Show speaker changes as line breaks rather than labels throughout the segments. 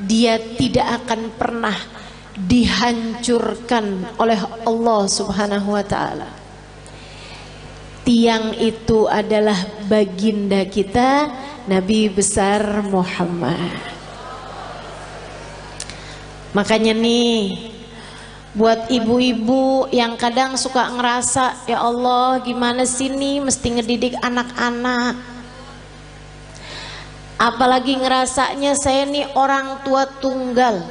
dia tidak akan pernah dihancurkan oleh Allah Subhanahu wa ta'ala. Tiang itu adalah baginda kita, Nabi besar Muhammad. Makanya nih, buat ibu-ibu yang kadang suka ngerasa, ya Allah gimana sih nih mesti ngedidik anak-anak, apalagi ngerasanya saya nih orang tua tunggal,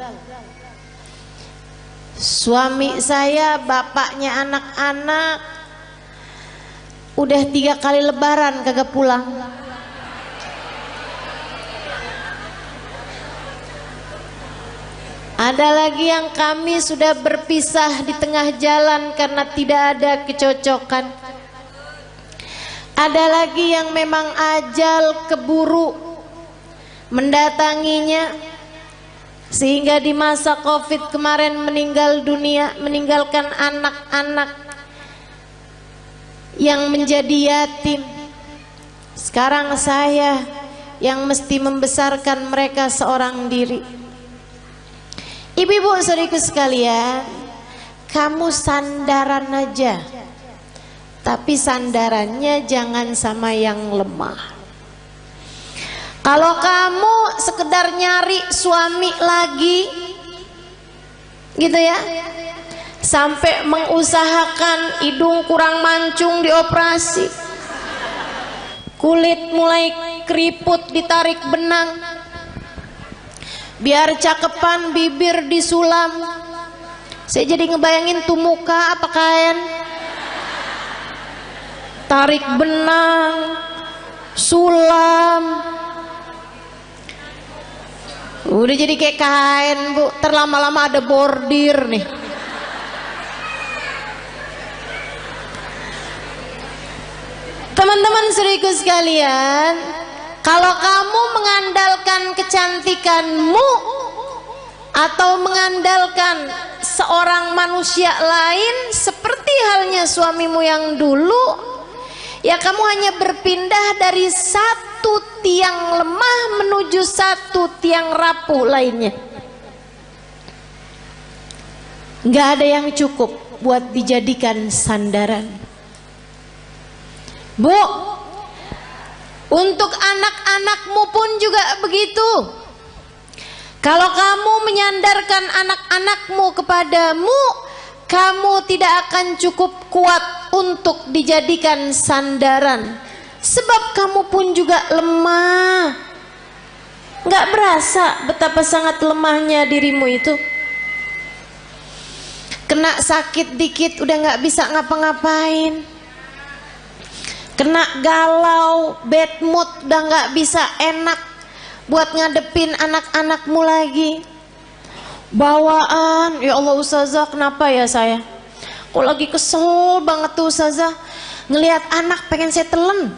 suami saya bapaknya anak-anak udah 3 kali lebaran kagak pulang. Ada lagi yang kami sudah berpisah di tengah jalan karena tidak ada kecocokan. Ada lagi yang memang ajal keburu mendatanginya, sehingga di masa Covid kemarin meninggal dunia, meninggalkan anak-anak yang menjadi yatim. Sekarang saya yang mesti membesarkan mereka seorang diri. Ibu-ibu saudariku sekalian, kamu sandaran aja, tapi sandarannya jangan sama yang lemah. Kalau kamu sekedar nyari suami lagi gitu ya, sampai mengusahakan hidung kurang mancung dioperasi, kulit mulai keriput ditarik benang, biar cakepan bibir disulam. Saya jadi ngebayangin tuh muka apa kain, tarik benang, sulam, udah jadi kayak kain bu, terlama-lama ada bordir nih. Teman-teman saudaraku sekalian, kalau kamu mengandalkan kecantikanmu atau mengandalkan seorang manusia lain seperti halnya suamimu yang dulu, ya kamu hanya berpindah dari satu tiang lemah menuju satu tiang rapuh lainnya. Nggak ada yang cukup buat dijadikan sandaran. Bu, untuk anak-anakmu pun juga begitu. Kalau kamu menyandarkan anak-anakmu kepadamu, kamu tidak akan cukup kuat untuk dijadikan sandaran. Sebab kamu pun juga lemah. Nggak berasa betapa sangat lemahnya dirimu itu. Kena sakit dikit udah nggak bisa ngapa-ngapain. Kena galau, bad mood, udah nggak bisa enak buat ngadepin anak-anakmu lagi. Bawaan, ya Allah ustazah kenapa ya saya? Kok lagi kesel banget tuh ustazah, ngelihat anak pengen saya telan.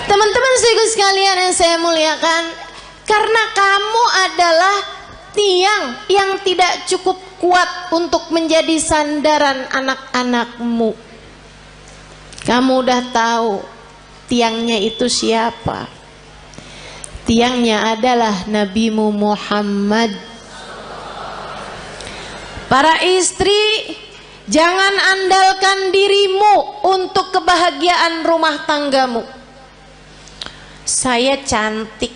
Teman-teman sekalian yang saya muliakan, karena kamu adalah tiang yang tidak cukup kuat untuk menjadi sandaran anak-anakmu. Kamu udah tahu tiangnya itu siapa? Tiangnya adalah Nabimu Muhammad. Para istri, jangan andalkan dirimu untuk kebahagiaan rumah tanggamu. Saya cantik,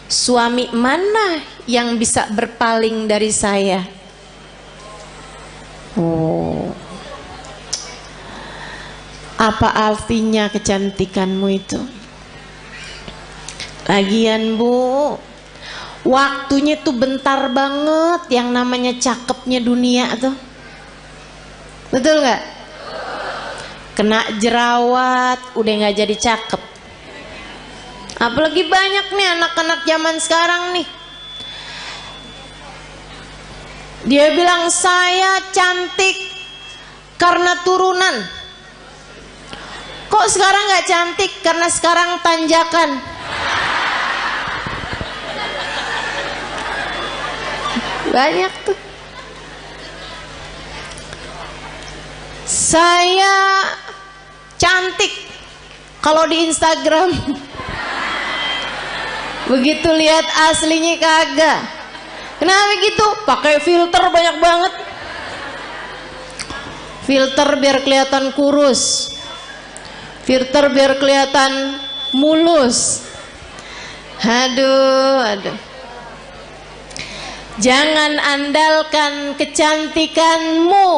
suami mana yang bisa berpaling dari saya? Oh, apa artinya kecantikanmu itu? Lagian bu, waktunya tuh bentar banget yang namanya cakepnya dunia tuh. Betul nggak? Kena jerawat udah nggak jadi cakep. Apalagi banyak nih anak-anak zaman sekarang nih, dia bilang saya cantik karena turunan. Kok sekarang nggak cantik? Karena sekarang tanjakan. Banyak tuh. Saya cantik Kalau di Instagram begitu lihat aslinya kagak. Kenapa gitu? Pakai filter banyak banget. Filter biar kelihatan kurus, filter biar kelihatan mulus. Aduh. Jangan andalkan kecantikanmu,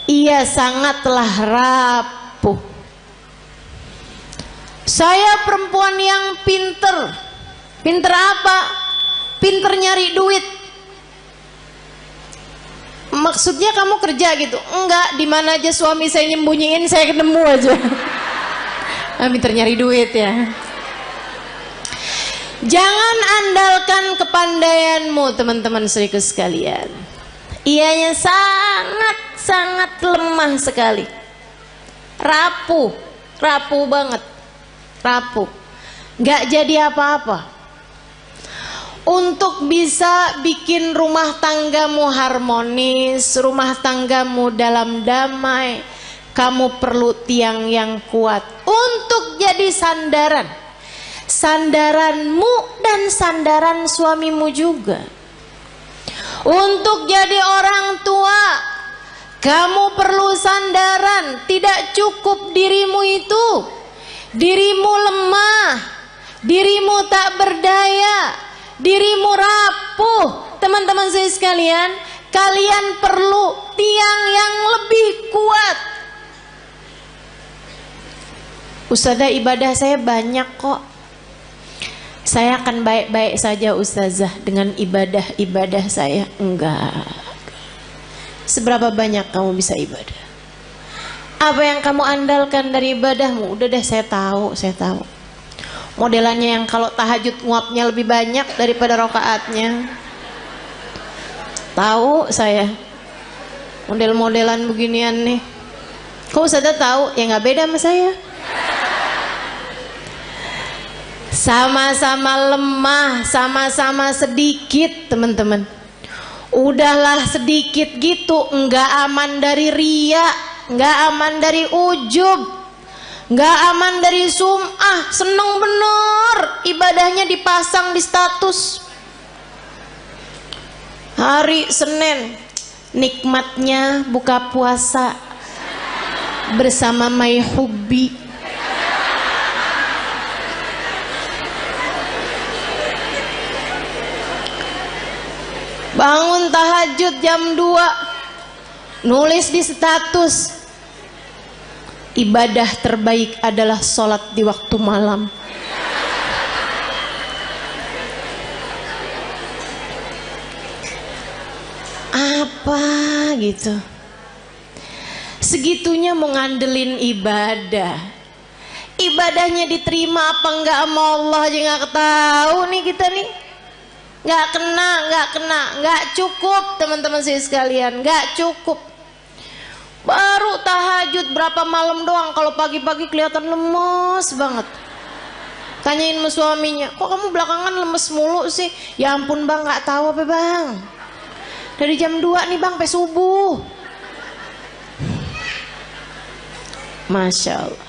ia sangatlah rapuh. Saya perempuan yang pinter. Pinter apa? Pinter nyari duit. Maksudnya kamu kerja gitu? Enggak, di mana aja suami saya nyembunyiin saya ketemu aja. Pinter nyari duit ya. Jangan andalkan kepandaianmu teman-teman saudaraku sekalian. Ianya sangat lemah sekali. Rapuh banget. Rapuh. Gak jadi apa-apa. Untuk bisa bikin rumah tanggamu harmonis, rumah tanggamu dalam damai, kamu perlu tiang yang kuat untuk jadi sandaran. Sandaranmu dan sandaran suamimu juga. Untuk jadi orang tua, kamu perlu sandaran. Tidak cukup dirimu itu. Dirimu lemah, dirimu tak berdaya, dirimu rapuh. Teman-teman saya sekalian, kalian perlu tiang yang lebih kuat. Ustazah, ibadah saya banyak kok. Saya akan baik-baik saja ustazah dengan ibadah saya. Enggak. Seberapa banyak kamu bisa ibadah? Apa yang kamu andalkan dari ibadahmu? Udah deh, saya tahu. Modelannya yang kalau tahajud nguapnya lebih banyak daripada rakaatnya. Tahu saya. Model-modelan beginian nih. Kok ustazah tahu? Ya nggak beda sama saya. Sama-sama lemah, sama-sama sedikit teman-teman. Udahlah sedikit gitu, enggak aman dari riya, enggak aman dari ujub, enggak aman dari sum'ah. Seneng bener ibadahnya dipasang di status. Hari Senin nikmatnya buka puasa bersama My Hubbi. Bangun tahajud jam 2, nulis di status, ibadah terbaik adalah sholat di waktu malam. Apa gitu? Segitunya mau ngandelin ibadah. Ibadahnya diterima apa enggak sama Allah aja nggak tahu nih kita nih. Nggak kena, nggak cukup teman-teman saya sekalian, nggak cukup. Baru tahajud berapa malam doang, kalau pagi-pagi kelihatan lemes banget. Tanyain sama suaminya, kok kamu belakangan lemes mulu sih? Ya ampun bang, nggak tahu apa bang. Dari jam 2 nih bang, sampai subuh. Masya Allah.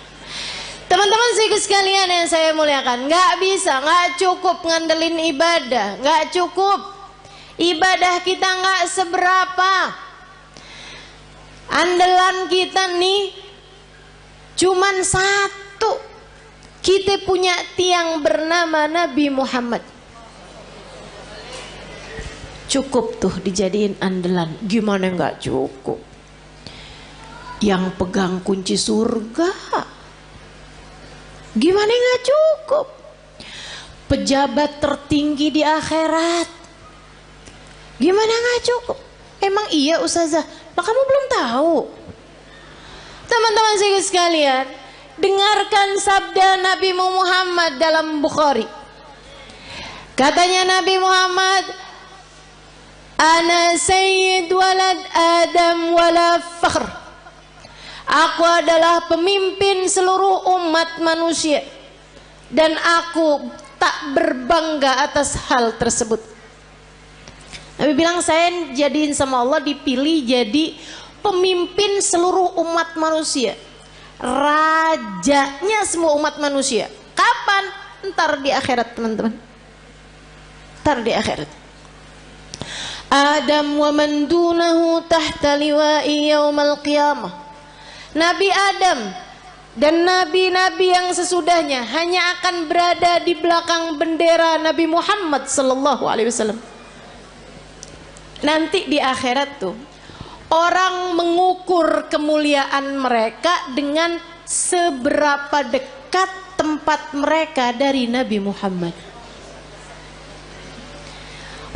Teman-teman sekalian yang saya muliakan, nggak bisa, nggak cukup ngandelin ibadah, nggak cukup. Ibadah kita nggak seberapa. Andalan kita nih cuman satu. Kita punya tiang bernama Nabi Muhammad. Cukup tuh dijadiin andalan. Gimana nggak cukup? Yang pegang kunci surga. Gimana nggak cukup? Pejabat tertinggi di akhirat. Gimana nggak cukup? Emang iya ustazah? Lah kamu belum tahu. Teman-teman sekalian, dengarkan sabda Nabi Muhammad dalam Bukhari. Katanya Nabi Muhammad, ana sayyid walad Adam wala fakhr. Aku adalah pemimpin seluruh umat manusia dan aku tak berbangga atas hal tersebut. Nabi bilang, saya jadiin sama Allah dipilih jadi pemimpin seluruh umat manusia. rajanya semua umat manusia. Kapan? Ntar di akhirat, teman-teman. Ntar di akhirat. Adam wa man dunahu tahta liwa'i yaumal qiyamah. Nabi Adam dan nabi-nabi yang sesudahnya hanya akan berada di belakang bendera Nabi Muhammad sallallahu alaihi wasallam. Nanti di akhirat tuh orang mengukur kemuliaan mereka dengan seberapa dekat tempat mereka dari Nabi Muhammad.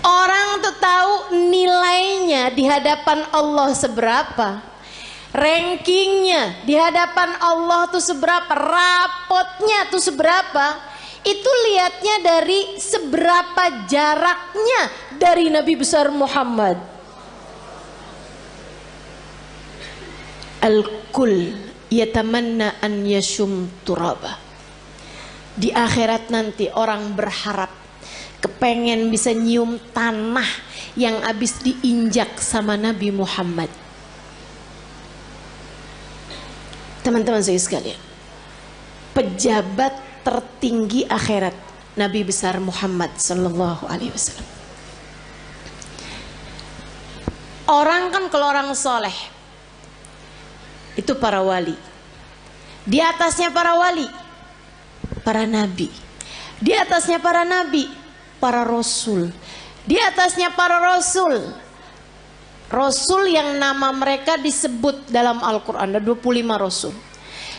Orang tuh tahu nilainya di hadapan Allah seberapa, rankingnya di hadapan Allah tuh seberapa, rapotnya tuh seberapa. Itu lihatnya dari seberapa jaraknya dari Nabi besar Muhammad. Al-kul yatamanna an yashum turaba. Di akhirat nanti orang berharap kepengen bisa nyium tanah yang habis diinjak sama Nabi Muhammad. Teman-teman saya sekalian, pejabat tertinggi akhirat Nabi besar Muhammad sallallahu alaihi wasallam. Orang kan kalau orang soleh itu para wali, di atasnya para wali para nabi, di atasnya para nabi para rasul, di atasnya para rasul, rasul yang nama mereka disebut dalam Al-Quran ada 25 rasul.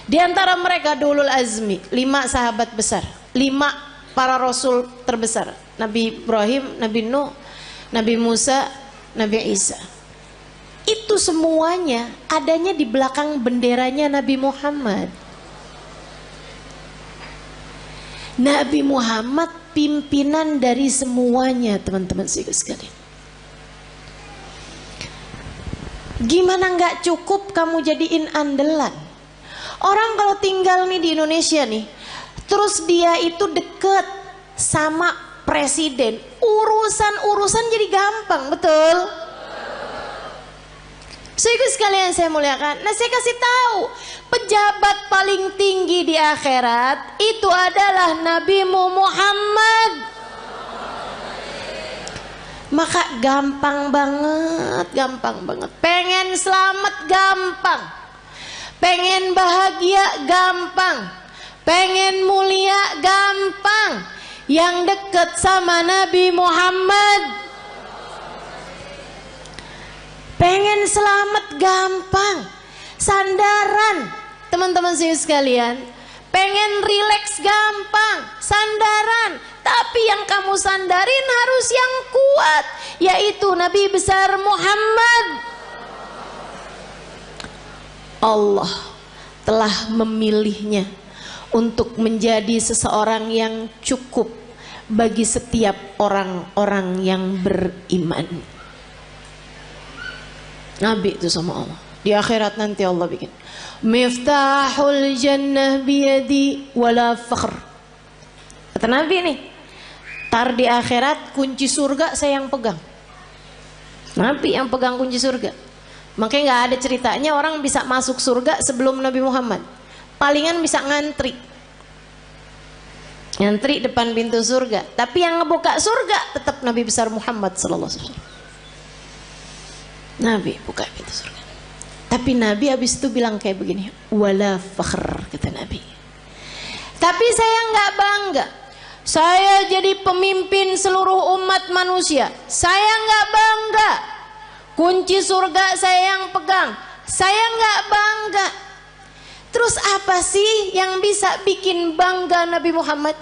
Di antara mereka Ulul Azmi, 5 sahabat besar, 5 para rasul terbesar, Nabi Ibrahim, Nabi Nuh, Nabi Musa, Nabi Isa. Itu semuanya adanya di belakang benderanya Nabi Muhammad. Nabi Muhammad pimpinan dari semuanya, teman-teman sekalian. Gimana nggak cukup kamu jadiin andalan? Orang kalau tinggal nih di Indonesia nih, terus dia itu deket sama presiden, urusan-urusan jadi gampang, betul? Sekalian saya muliakan. Nah, saya kasih tahu, pejabat paling tinggi di akhirat itu adalah Nabi Muhammad. Maka gampang banget, gampang banget. Pengen selamat gampang, pengen bahagia gampang, pengen mulia gampang. Yang dekat sama Nabi Muhammad. Pengen selamat gampang, sandaran, teman-teman saya sekalian. Pengen rileks gampang, sandaran. Tapi yang kamu sandarin harus yang kuat, yaitu Nabi besar Muhammad. Allah telah memilihnya untuk menjadi seseorang yang cukup bagi setiap orang-orang yang beriman. Nabi itu sama Allah. Di akhirat nanti Allah bikin Miftahul jannah biyadi wala fakhr. Kata Nabi nih, tar di akhirat kunci surga saya yang pegang. Nabi yang pegang kunci surga. Makanya gak ada ceritanya orang bisa masuk surga sebelum Nabi Muhammad. Palingan bisa ngantri depan pintu surga. Tapi yang ngebuka surga tetap Nabi besar Muhammad sallallahu alaihi wasallam. Nabi buka pintu surga. Tapi Nabi habis itu bilang kayak begini, wala fakhr, kata Nabi. Tapi saya nggak bangga. Saya jadi pemimpin seluruh umat manusia. Saya nggak bangga. Kunci surga saya yang pegang. Saya nggak bangga. Terus apa sih yang bisa bikin bangga Nabi Muhammad?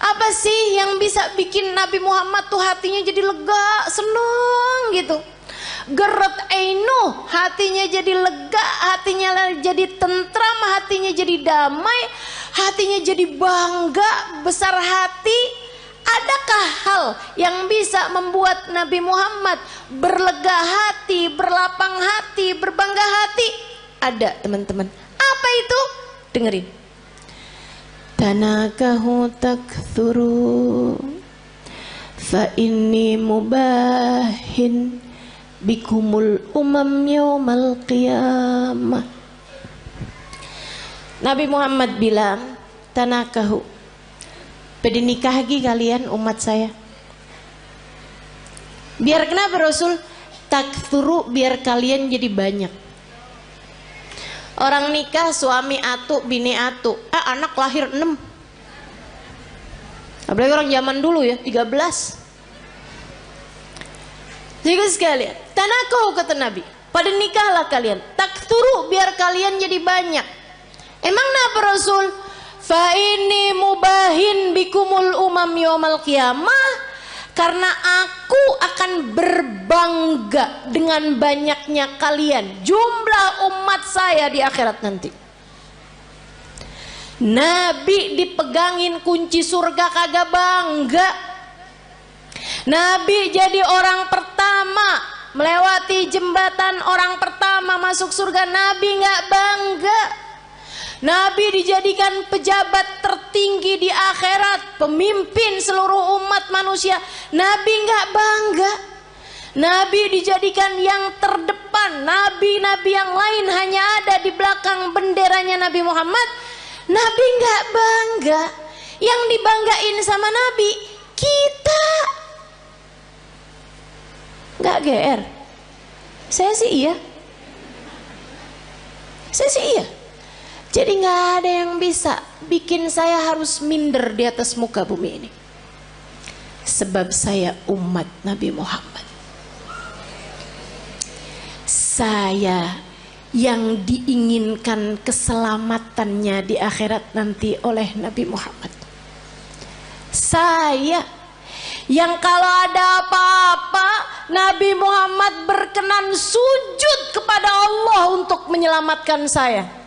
Apa sih yang bisa bikin Nabi Muhammad tuh hatinya jadi lega, seneng gitu? Geret ainu, hatinya jadi lega, hatinya jadi tentram, hatinya jadi damai, hatinya jadi bangga, besar hati. Adakah hal yang bisa membuat Nabi Muhammad berlega hati, berlapang hati, berbangga hati? Ada, teman-teman. Apa itu? Dengerin. Tanakahu takthuru fa inni mubahin bikumul umam yaumal qiyamah. Nabi Muhammad bilang, tanakahu, pada nikah lagi kalian umat saya. Biar kenapa Rasul? Takthuru, biar kalian jadi banyak. Orang nikah suami atu, bini atu, anak lahir 6. Apalagi orang zaman dulu ya, 13. Jadi sekalian, tanakahu kata Nabi, pada nikahlah kalian, takthuru, biar kalian jadi banyak. Emang kenapa Rasul? Fa ini mubahin bikumul umam yaumal qiyamah, karena aku akan berbangga dengan banyaknya kalian, jumlah umat saya di akhirat nanti. Nabi dipegangin kunci surga kagak bangga. Nabi jadi orang pertama melewati jembatan, orang pertama masuk surga, Nabi nggak bangga. Nabi dijadikan pejabat tertinggi di akhirat, pemimpin seluruh umat manusia, Nabi nggak bangga. Nabi dijadikan yang terdepan, nabi-nabi yang lain hanya ada di belakang benderanya Nabi Muhammad, Nabi nggak bangga. Yang dibanggain sama Nabi kita. Nggak GR. Saya sih iya. Jadi nggak ada yang bisa bikin saya harus minder di atas muka bumi ini. Sebab saya umat Nabi Muhammad. Saya yang diinginkan keselamatannya di akhirat nanti oleh Nabi Muhammad. Saya yang kalau ada apa-apa Nabi Muhammad berkenan sujud kepada Allah untuk menyelamatkan saya.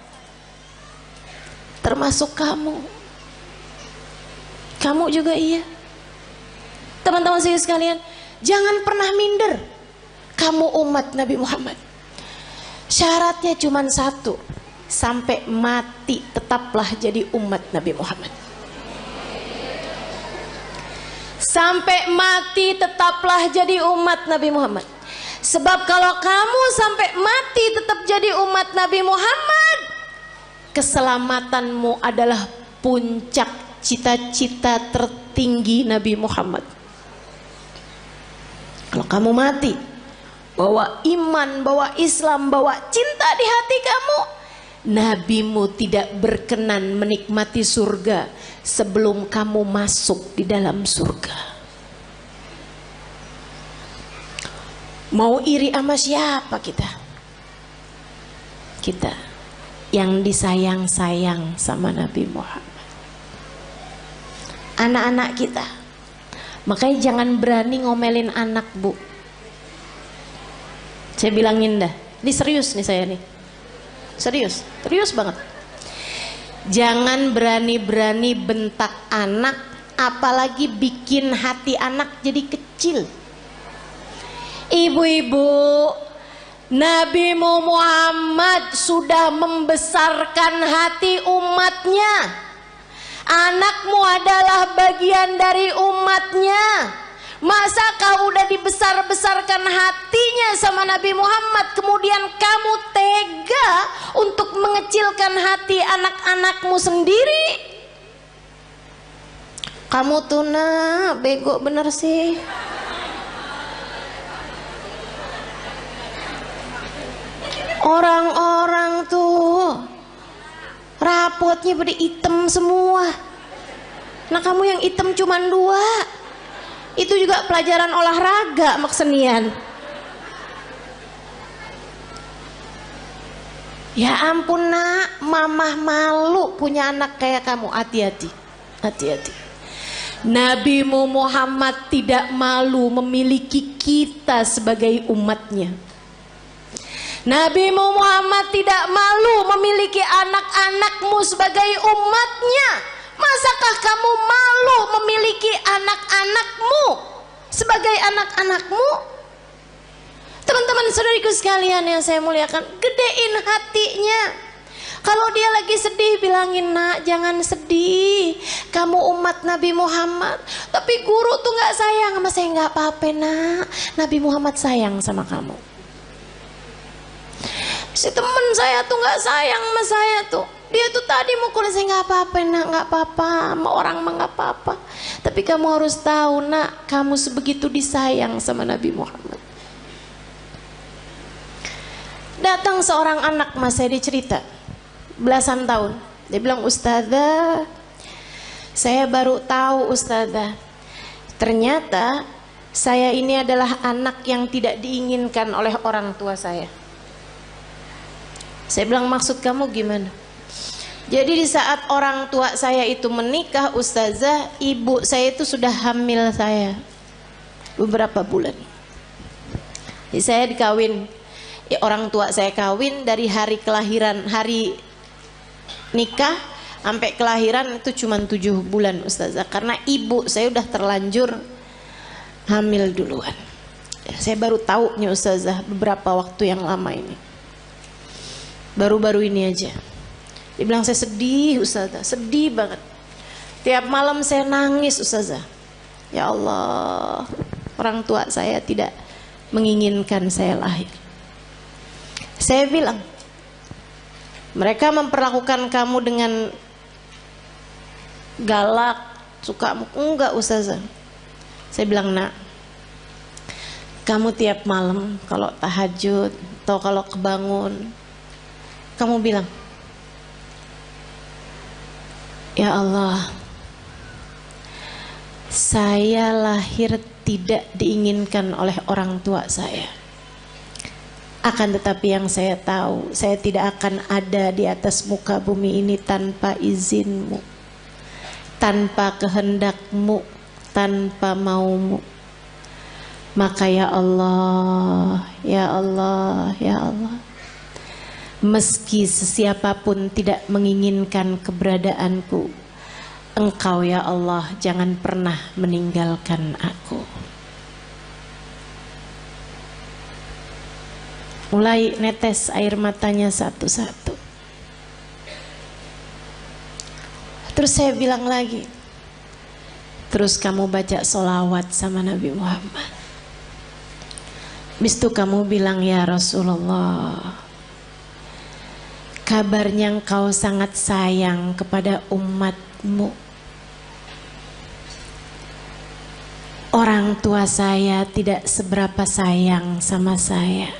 Termasuk kamu. Kamu juga iya. Teman-teman saya sekalian, jangan pernah minder. Kamu umat Nabi Muhammad. Syaratnya cuma satu, sampai mati tetaplah jadi umat Nabi Muhammad. Sampai mati tetaplah jadi umat Nabi Muhammad. Sebab kalau kamu sampai mati tetap jadi umat Nabi Muhammad, keselamatanmu adalah puncak cita-cita tertinggi Nabi Muhammad. Kalau kamu mati bawa iman, bawa Islam, bawa cinta di hati kamu, nabimu tidak berkenan menikmati surga sebelum kamu masuk di dalam surga. Mau iri sama siapa kita? Kita yang disayang-sayang sama Nabi Muhammad. Anak-anak kita, makanya jangan berani ngomelin anak, Bu. Saya bilangin dah, ini serius nih saya nih. Serius banget. Jangan berani-berani bentak anak, apalagi bikin hati anak jadi kecil. Ibu-ibu, Nabi Muhammad sudah membesarkan hati umatnya. Anakmu adalah bagian dari umatnya. Masakah udah dibesar-besarkan hatinya sama Nabi Muhammad, kemudian kamu tega untuk mengecilkan hati anak-anakmu sendiri? Kamu tuh bego bener sih. Orang-orang tuh rapotnya pada hitam semua. Nah kamu yang hitam cuman 2. Itu juga pelajaran olahraga maksenian. Ya ampun nak, mamah malu punya anak kayak kamu. Hati-hati. Nabi Muhammad tidak malu memiliki kita sebagai umatnya. Nabi Muhammad tidak malu memiliki anak-anakmu sebagai umatnya. Masakah kamu malu memiliki anak-anakmu sebagai anak-anakmu? Teman-teman saudariku sekalian yang saya muliakan, gedein hatinya. Kalau dia lagi sedih, bilangin, nak jangan sedih, kamu umat Nabi Muhammad. Tapi guru tuh gak sayang sama saya. Gak apa-apa nak, Nabi Muhammad sayang sama kamu. Si temen saya tuh gak sayang sama saya tuh. Dia tuh tadi mukul saya, nggak apa-apa nak, nggak apa-apa, sama orang mah nggak apa-apa. Tapi kamu harus tahu nak, kamu sebegitu disayang sama Nabi Muhammad. Datang seorang anak mas saya, dia cerita belasan tahun. Dia bilang, Ustazah, saya baru tahu Ustazah, ternyata saya ini adalah anak yang tidak diinginkan oleh orang tua saya. Saya bilang, maksud kamu gimana? Jadi di saat orang tua saya itu menikah Ustazah, ibu saya itu sudah hamil saya beberapa bulan. Jadi saya dikawin, orang tua saya kawin dari hari kelahiran, hari nikah sampai kelahiran itu cuma 7 bulan Ustazah. Karena ibu saya udah terlanjur hamil duluan. Saya baru tahu nih Ustazah beberapa waktu yang lama ini, baru-baru ini aja. Dia bilang, saya sedih Ustazah, sedih banget. Tiap malam saya nangis Ustazah. Ya Allah, orang tua saya tidak menginginkan saya lahir. Saya bilang, mereka memperlakukan kamu dengan galak, suka? Enggak Ustazah. Saya bilang, nak, kamu tiap malam kalau tahajud atau kalau kebangun, kamu bilang, ya Allah, saya lahir tidak diinginkan oleh orang tua saya. Akan tetapi yang saya tahu, saya tidak akan ada di atas muka bumi ini tanpa izinmu, tanpa kehendakmu, tanpa maumu. Maka ya Allah, ya Allah, ya Allah, meski sesiapapun tidak menginginkan keberadaanku, Engkau ya Allah jangan pernah meninggalkan aku. Mulai netes air matanya satu-satu. Terus saya bilang lagi, terus kamu baca sholawat sama Nabi Muhammad. Habis itu kamu bilang, ya Rasulullah, kabarnya engkau sangat sayang kepada umatmu. Orang tua saya tidak seberapa sayang sama saya.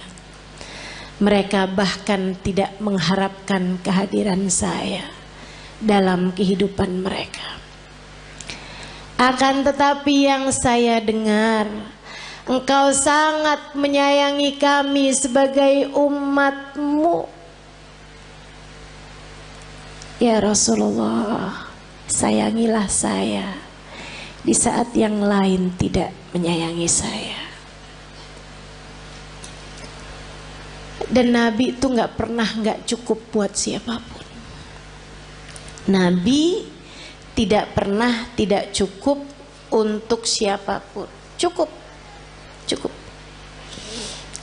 Mereka bahkan tidak mengharapkan kehadiran saya dalam kehidupan mereka. Akan tetapi yang saya dengar, engkau sangat menyayangi kami sebagai umatmu. Ya Rasulullah, sayangilah saya di saat yang lain tidak menyayangi saya. Dan Nabi itu gak pernah gak cukup buat siapapun. Nabi tidak pernah tidak cukup untuk siapapun. Cukup.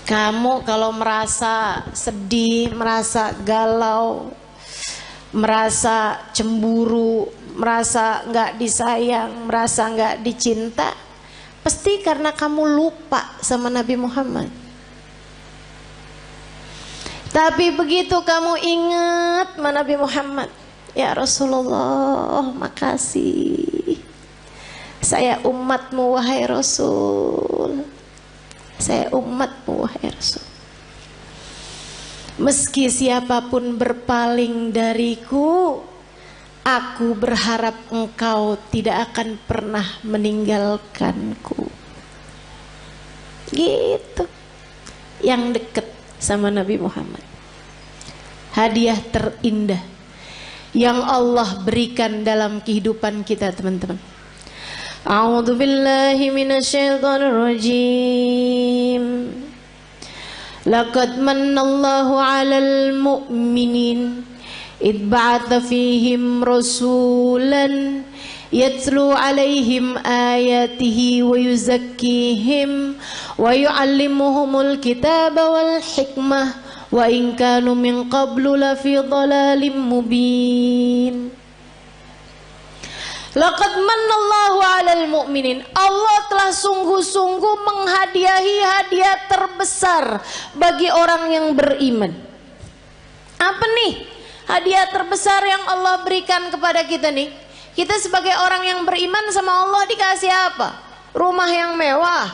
Kamu kalau merasa sedih, merasa galau, merasa cemburu, merasa gak disayang, merasa gak dicinta, pasti karena kamu lupa sama Nabi Muhammad. Tapi begitu kamu ingat sama Nabi Muhammad, ya Rasulullah, makasih. Saya umatmu wahai Rasul. Saya umatmu wahai Rasul. Meski siapapun berpaling dariku, aku berharap engkau tidak akan pernah meninggalkanku. Gitu. Yang dekat sama Nabi Muhammad. Hadiah terindah yang Allah berikan dalam kehidupan kita, teman-teman. A'udzu billahi minasyaitonir rajim. Laqad manallahu 'alal mu'minin id ba'atha fihim rasulan yatlu 'alaihim ayatihi wa yuzakkihim wa yu'allimuhumul kitaba wal hikmah wa in kanu min qablu lafi dhalalim mubin. Laqad manallahu 'alal mu'minin. Allah telah sungguh-sungguh menghadiahi hadiah terbesar bagi orang yang beriman. Apa nih Hadiah terbesar yang Allah berikan kepada kita nih, kita sebagai orang yang beriman sama Allah dikasih apa? Rumah yang mewah,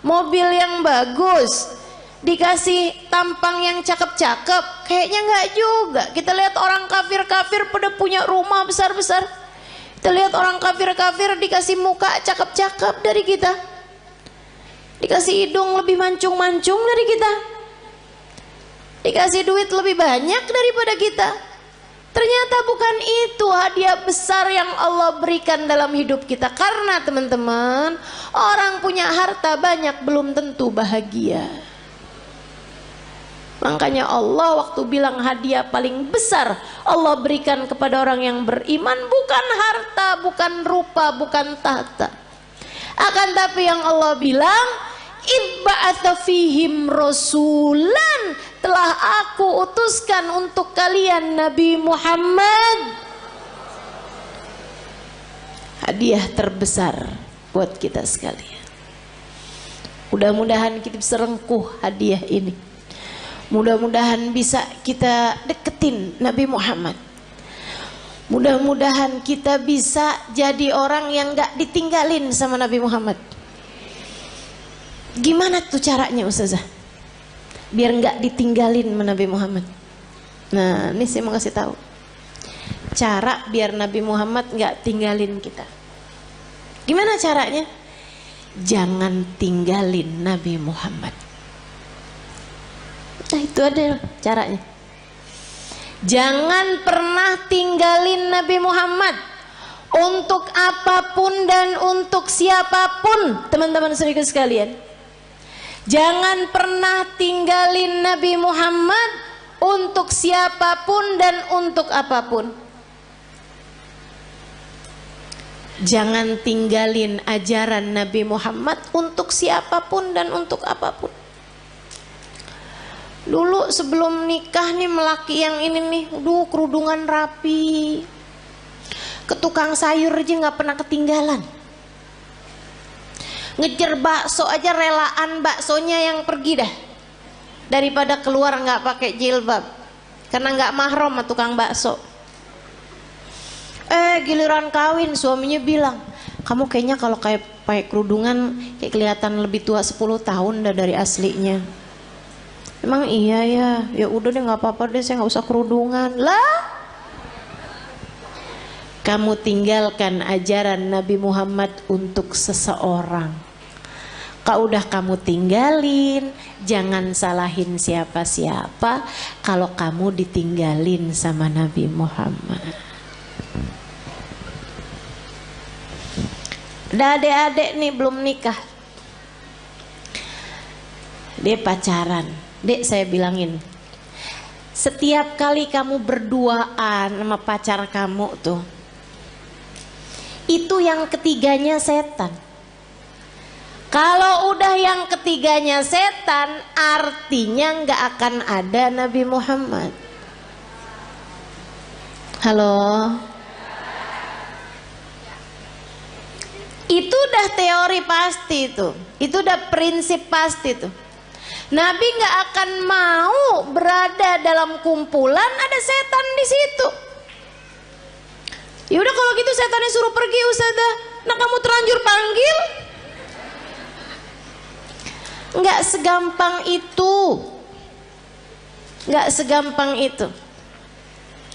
mobil yang bagus, dikasih tampang yang cakep-cakep. Kayaknya nggak juga. Kita lihat orang kafir-kafir pada punya rumah besar-besar. Kita lihat orang kafir-kafir dikasih muka cakep-cakep dari kita, dikasih hidung lebih mancung-mancung dari kita, dikasih duit lebih banyak daripada kita. Ternyata bukan itu hadiah besar yang Allah berikan dalam hidup kita. Karena teman-teman, orang punya harta banyak belum tentu bahagia. Makanya Allah waktu bilang hadiah paling besar Allah berikan kepada orang yang beriman bukan harta, bukan rupa, bukan tahta. Akan tapi yang Allah bilang, "Ibba'atha fihim rasulan," telah aku utuskan untuk kalian Nabi Muhammad. Hadiah terbesar buat kita sekalian. Mudah-mudahan kita bisa rengkuh hadiah ini. Mudah-mudahan bisa kita deketin Nabi Muhammad. Mudah-mudahan kita bisa jadi orang yang gak ditinggalin sama Nabi Muhammad. Gimana tuh caranya Ustazah? Biar gak ditinggalin sama Nabi Muhammad. Nah, ini saya mau kasih tahu cara biar Nabi Muhammad gak tinggalin kita. Gimana caranya? Jangan tinggalin Nabi Muhammad. Nah, itu ada caranya. Jangan pernah tinggalin Nabi Muhammad untuk apapun dan untuk siapapun, teman-teman saudara sekalian. Jangan pernah tinggalin Nabi Muhammad untuk siapapun dan untuk apapun. Jangan tinggalin ajaran Nabi Muhammad untuk siapapun dan untuk apapun. Dulu sebelum nikah nih melaki yang ini nih, kerudungan rapi, ke tukang sayur aja nggak pernah ketinggalan. Ngejar bakso aja relaan baksonya yang pergi dah, daripada keluar nggak pakai jilbab, karena nggak mahram sama tukang bakso. Giliran kawin suaminya bilang, kamu kayaknya kalau kayak pakai kerudungan kayak kelihatan lebih tua 10 tahun dah dari aslinya. Emang iya ya, ya udah deh nggak apa-apa deh, saya nggak usah kerudungan lah. Kamu tinggalkan ajaran Nabi Muhammad untuk seseorang, kalau udah kamu tinggalin, jangan salahin siapa-siapa kalau kamu ditinggalin sama Nabi Muhammad. Ada adik-adik nih belum nikah, dia pacaran. Dek, saya bilangin, setiap kali kamu berduaan sama pacar kamu tuh, itu yang ketiganya setan. Kalau udah yang ketiganya setan, artinya nggak akan ada Nabi Muhammad. Halo? Itu udah teori pasti tuh. Itu udah prinsip pasti tuh. Nabi nggak akan mau berada dalam kumpulan ada setan di situ. Ya udah kalau gitu setannya suruh pergi Ustazah. Nah kamu terlanjur panggil. Nggak segampang itu. Nggak segampang itu.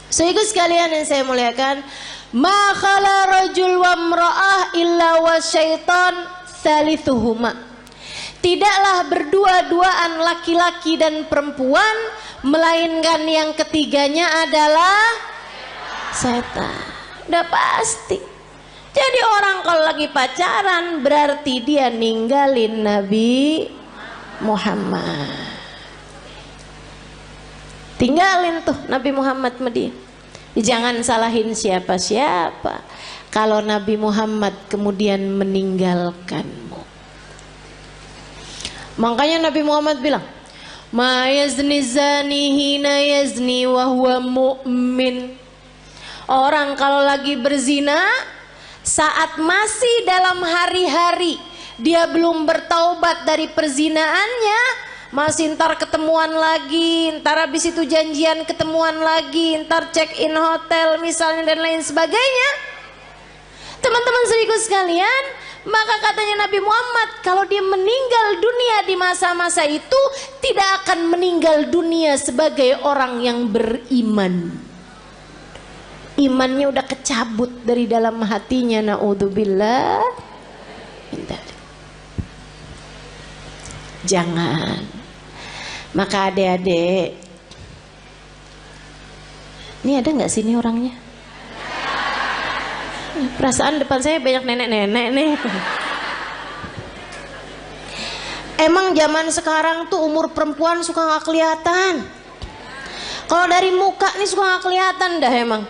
Sehingga sekalian yang saya muliakan, ma khala rajul wa imra'ah illa wa syaitan thalithuhuma. Tidaklah berdua-duaan laki-laki dan perempuan, melainkan yang ketiganya adalah setan. Udah pasti. Jadi orang kalau lagi pacaran berarti dia ninggalin Nabi Muhammad. Tinggalin tuh Nabi Muhammad sama dia. Jangan salahin siapa-siapa kalau Nabi Muhammad kemudian meninggalkanmu. Makanya Nabi Muhammad bilang, ma yazni zani hina yazni wa huwa mu'min. Orang kalau lagi berzina saat masih dalam hari-hari dia belum bertaubat dari perzinaannya, masih ntar ketemuan lagi, ntar habis itu janjian ketemuan lagi, ntar check in hotel misalnya dan lain sebagainya. Teman-teman saudaraku sekalian, maka katanya Nabi Muhammad, kalau dia meninggal dunia di masa-masa itu tidak akan meninggal dunia sebagai orang yang beriman. Imannya udah kecabut dari dalam hatinya, naudzubillah. Jangan. Maka adik-adik, ini ada nggak sini orangnya? Perasaan depan saya banyak nenek-nenek nih. Emang zaman sekarang tuh umur perempuan suka nggak kelihatan. Kalau dari muka nih suka nggak kelihatan dah emang.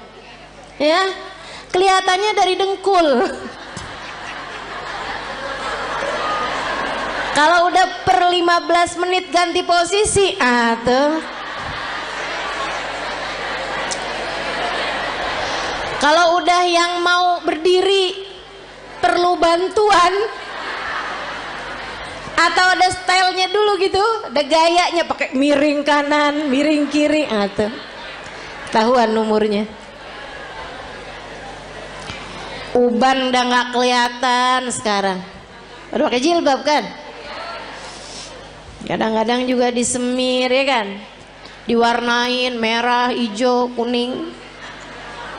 Ya, kelihatannya dari dengkul. Kalau udah per 15 menit ganti posisi, tuh. Kalau udah yang mau berdiri perlu bantuan atau ada stylenya dulu gitu, ada gayanya pakai miring kanan, miring kiri, tuh. Tahuan umurnya. Uban udah nggak kelihatan sekarang. Baru pakai jilbab kan? Kadang-kadang juga disemir ya kan, diwarnain merah, hijau, kuning.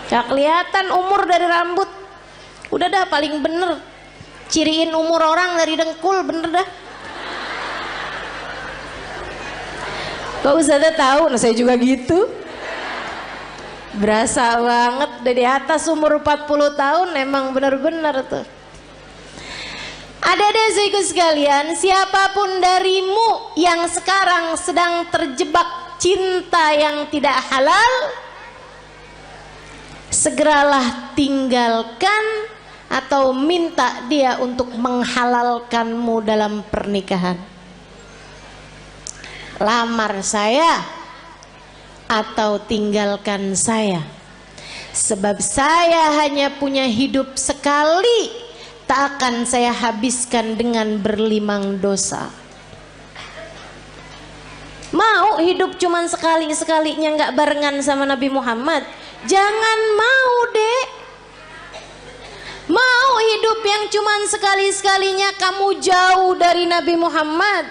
Gak kelihatan umur dari rambut. Udah dah paling bener ciriin umur orang dari dengkul, bener dah. Kok Ustazah tahu? Nah saya juga gitu. Berasa banget dari atas umur 40 tahun emang bener-bener tuh. Adik-adik saudaraku sekalian, siapapun darimu yang sekarang sedang terjebak cinta yang tidak halal, segeralah tinggalkan atau minta dia untuk menghalalkanmu dalam pernikahan. Lamar saya atau tinggalkan saya, sebab saya hanya punya hidup sekali, tak akan saya habiskan dengan berlimang dosa. Mau hidup cuman sekali-sekalinya nggak barengan sama Nabi Muhammad? Jangan mau dek. Mau hidup yang cuman sekali-sekalinya kamu jauh dari Nabi Muhammad?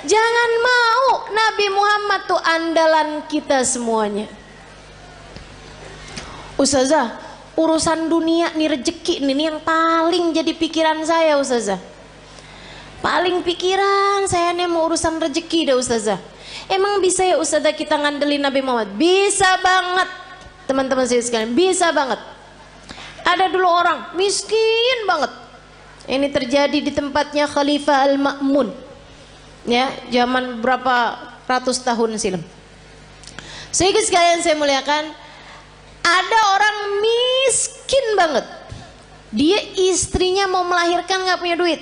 Jangan mau. Nabi Muhammad tuh andalan kita semuanya. Ustazah, urusan dunia nih, rezeki nih yang paling jadi pikiran saya Ustazah. Paling pikiran saya nih mau urusan rezeki dah Ustazah. Emang bisa ya Ustazah kita ngandelin Nabi Muhammad? Bisa banget teman-teman saya sekalian, bisa banget. Ada dulu orang miskin banget. Ini terjadi di tempatnya Khalifah Al-Ma'mun. Ya, zaman berapa ratus tahun silam. Sehingga sekalian saya muliakan, ada orang miskin banget. Dia istrinya mau melahirkan nggak punya duit.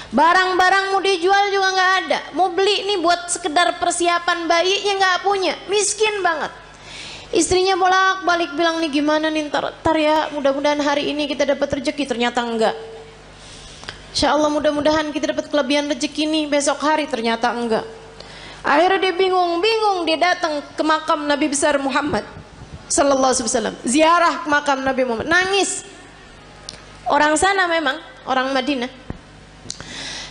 Barang-barang mau dijual juga nggak ada. Mau beli nih buat sekedar persiapan bayinya nggak punya. Miskin banget. Istrinya bolak-balik bilang nih gimana nih ntar ya, mudah-mudahan hari ini kita dapat rezeki. Ternyata enggak. Insya Allah mudah-mudahan kita dapat kelebihan rezeki nih besok hari. Ternyata enggak. Akhirnya dia bingung, dia datang ke makam Nabi besar Muhammad Sallallahu Alaihi Wasallam, ziarah ke makam Nabi Muhammad, nangis. Orang sana memang, orang Madinah.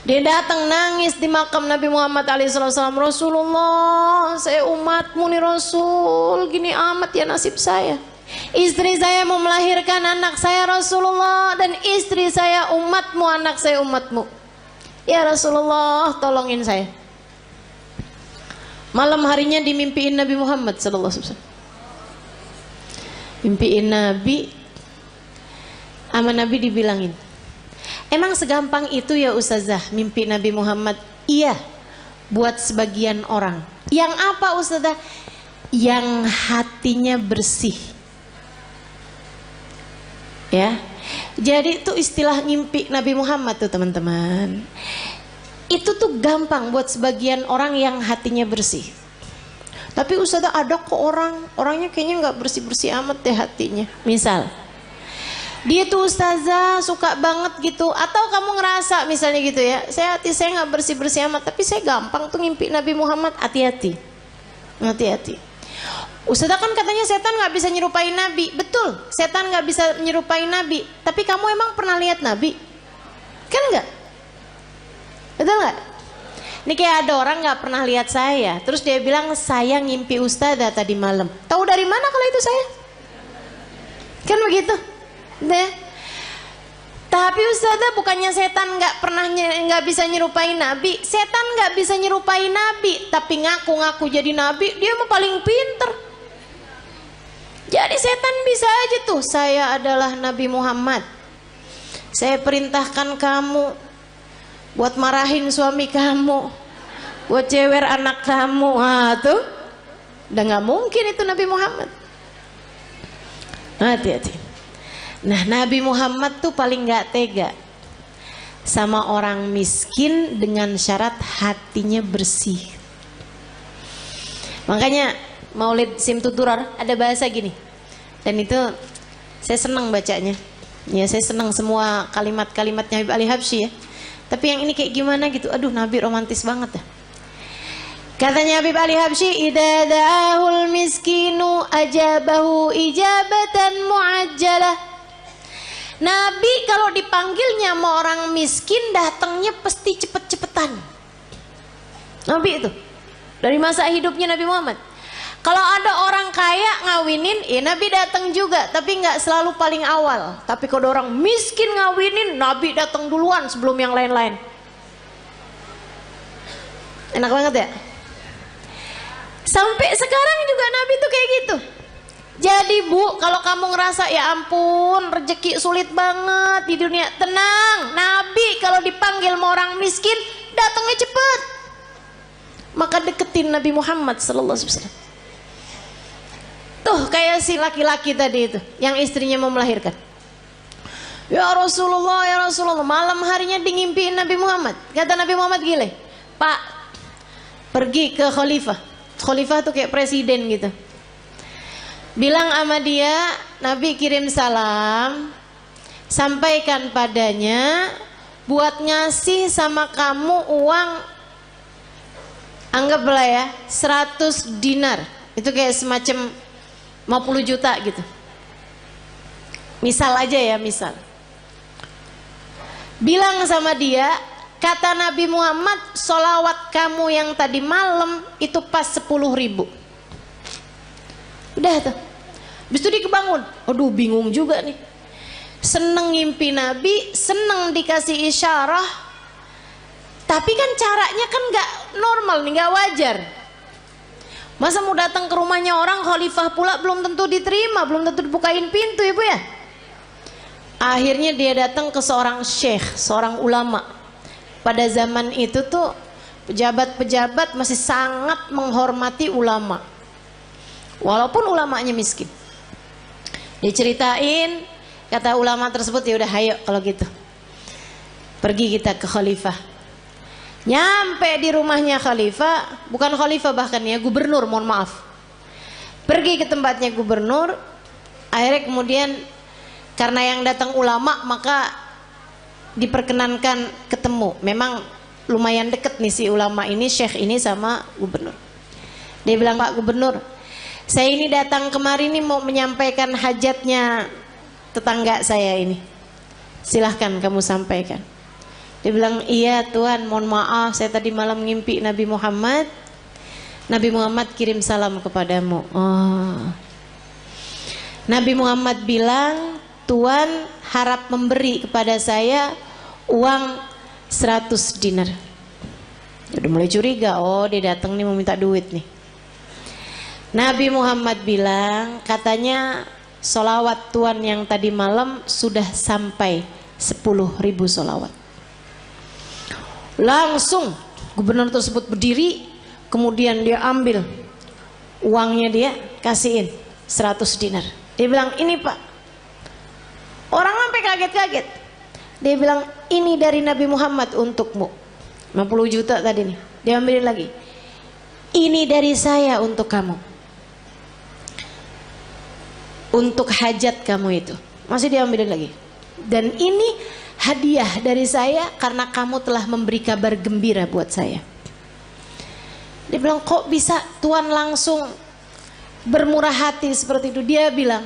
Dia datang nangis di makam Nabi Muhammad SAW. Rasulullah, saya umatmu nih Rasul, gini amat ya nasib saya. Istri saya mau melahirkan anak saya Rasulullah, dan istri saya umatmu, anak saya umatmu. Ya Rasulullah, tolongin saya. Malam harinya dimimpiin Nabi Muhammad SAW. Mimpiin Nabi, sama Nabi dibilangin, emang segampang itu ya Ustazah mimpi Nabi Muhammad? Iya, buat sebagian orang. Yang apa Ustazah? Yang hatinya bersih. Ya, jadi itu istilah mimpi Nabi Muhammad tuh teman-teman. Itu tuh gampang buat sebagian orang yang hatinya bersih. Tapi Ustazah ada kok orangnya kayaknya nggak bersih-bersih amat deh hatinya. Misal, dia tuh ustazah suka banget gitu. Atau kamu ngerasa misalnya gitu ya, hati saya nggak bersih-bersih amat, tapi saya gampang tuh ngimpi Nabi Muhammad. Hati-hati, hati-hati. Ustazah kan katanya setan nggak bisa nyerupai Nabi. Betul, setan nggak bisa nyerupai Nabi. Tapi kamu emang pernah lihat Nabi? Kan nggak? Betul nggak? Ini kayak ada orang nggak pernah lihat saya, terus dia bilang saya ngimpi ustazah tadi malam. Tahu dari mana kalau itu saya? Kan begitu. Deh. Tapi ustazah bukannya setan nggak bisa nyerupai Nabi. Setan nggak bisa nyerupai Nabi, tapi ngaku-ngaku jadi Nabi, dia mah paling pinter. Jadi setan bisa aja tuh, saya adalah Nabi Muhammad, saya perintahkan kamu buat marahin suami kamu, buat cewer anak kamu. Tuh udah nggak mungkin itu Nabi Muhammad. Hati-hati. Nah, Nabi Muhammad tuh paling gak tega sama orang miskin dengan syarat hatinya bersih. Makanya Maulid Simtuturar ada bahasa gini, dan itu saya senang bacanya. Ya, saya senang semua kalimat-kalimatnya Habib Ali Habsyi ya. Tapi yang ini kayak gimana gitu, aduh Nabi romantis banget ya. Katanya Habib Ali Habsyi, idza da'ahul miskinu ajabahu ijabatan muajjalah. Nabi kalau dipanggilnya sama orang miskin datangnya pasti cepet-cepetan. Nabi itu dari masa hidupnya Nabi Muhammad. Kalau ada orang kaya ngawinin, ya Nabi datang juga, tapi nggak selalu paling awal. Tapi kalau orang miskin ngawinin, Nabi datang duluan sebelum yang lain-lain. Enak banget ya. Sampai sekarang juga Nabi tuh kayak gitu. Jadi Bu, kalau kamu ngerasa ya ampun rezeki sulit banget di dunia, tenang. Nabi kalau dipanggil sama orang miskin datangnya cepet. Maka deketin Nabi Muhammad sallallahu alaihi wasallam. Tuh kayak si laki-laki tadi itu yang istrinya mau melahirkan. Ya Rasulullah, malam harinya ngimpiin Nabi Muhammad. Kata Nabi Muhammad gile, Pak, pergi ke khalifah. Khalifah tuh kayak presiden gitu. Bilang sama dia, Nabi kirim salam, sampaikan padanya buat ngasih sama kamu uang, anggaplah ya 100 dinar. Itu kayak semacam 50 juta gitu. Misal aja ya, misal. Bilang sama dia, kata Nabi Muhammad, sholawat kamu yang tadi malam itu pas 10.000. Udah tuh. Habis itu dia kebangun. Aduh bingung juga nih. Seneng ngimpi Nabi, seneng dikasih isyarah. Tapi kan caranya kan gak normal nih, gak wajar. Masa mau datang ke rumahnya orang khalifah pula belum tentu diterima, belum tentu dibukain pintu ibu ya. Akhirnya dia datang ke seorang syekh, seorang ulama. Pada zaman itu tuh pejabat-pejabat masih sangat menghormati ulama. Walaupun ulamanya miskin. Diceritain, kata ulama tersebut, ya udah ayo kalau gitu. Pergi kita ke khalifah. Nyampe di rumahnya khalifah, bukan khalifah bahkan ya, gubernur, mohon maaf. Pergi ke tempatnya gubernur, akhirnya kemudian karena yang datang ulama maka diperkenankan ketemu. Memang lumayan deket nih si ulama ini, syekh ini sama gubernur. Dia bilang, Pak Gubernur, saya ini datang kemari nih mau menyampaikan hajatnya tetangga saya ini. Silahkan kamu sampaikan. Dia bilang, iya Tuhan, mohon maaf saya tadi malam ngimpi Nabi Muhammad. Nabi Muhammad kirim salam kepadamu. Oh. Nabi Muhammad bilang, Tuhan harap memberi kepada saya uang 100 dinar. Udah mulai curiga, oh dia datang nih mau minta duit nih. Nabi Muhammad bilang, katanya solawat Tuhan yang tadi malam sudah sampai 10.000 solawat. Langsung gubernur tersebut berdiri, kemudian dia ambil uangnya, dia kasihin 100 dinar. Dia bilang, ini Pak. Orang sampai kaget-kaget. Dia bilang, ini dari Nabi Muhammad untukmu. 50 juta tadi nih. Dia ambilin lagi. Ini dari saya untuk kamu. Untuk hajat kamu itu. Masih diambilin lagi. Dan ini hadiah dari saya karena kamu telah memberi kabar gembira buat saya. Dia bilang, kok bisa Tuhan langsung bermurah hati seperti itu? Dia bilang,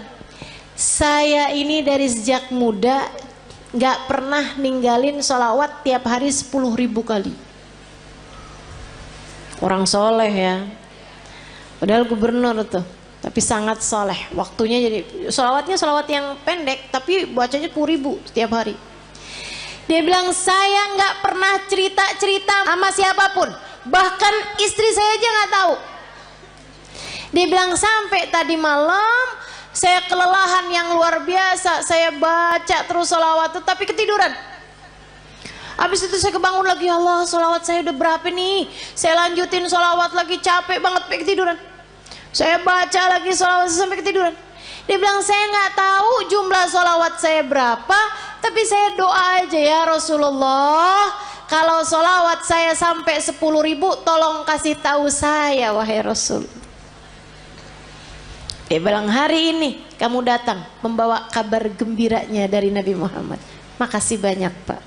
saya ini dari sejak muda gak pernah ninggalin sholawat tiap hari 10.000 kali. Orang soleh ya, padahal gubernur tuh, tapi sangat soleh. Waktunya jadi sholawatnya sholawat yang pendek, tapi bacanya 10.000 setiap hari. Dia bilang, saya nggak pernah cerita-cerita sama siapapun, bahkan istri saya aja nggak tahu. Dia bilang, sampai tadi malam saya kelelahan yang luar biasa, saya baca terus sholawat tapi ketiduran. Habis itu saya kebangun lagi, Allah, sholawat saya udah berapa nih? Saya lanjutin sholawat lagi, capek banget, sampai ketiduran. Saya baca lagi sholawat sampai ketiduran. Dia bilang, saya nggak tahu jumlah sholawat saya berapa, tapi saya doa aja, ya Rasulullah, kalau sholawat saya sampai 10.000, tolong kasih tahu saya, wahai Rasul. Dia bilang, hari ini kamu datang membawa kabar gembiranya dari Nabi Muhammad. Makasih banyak, Pak.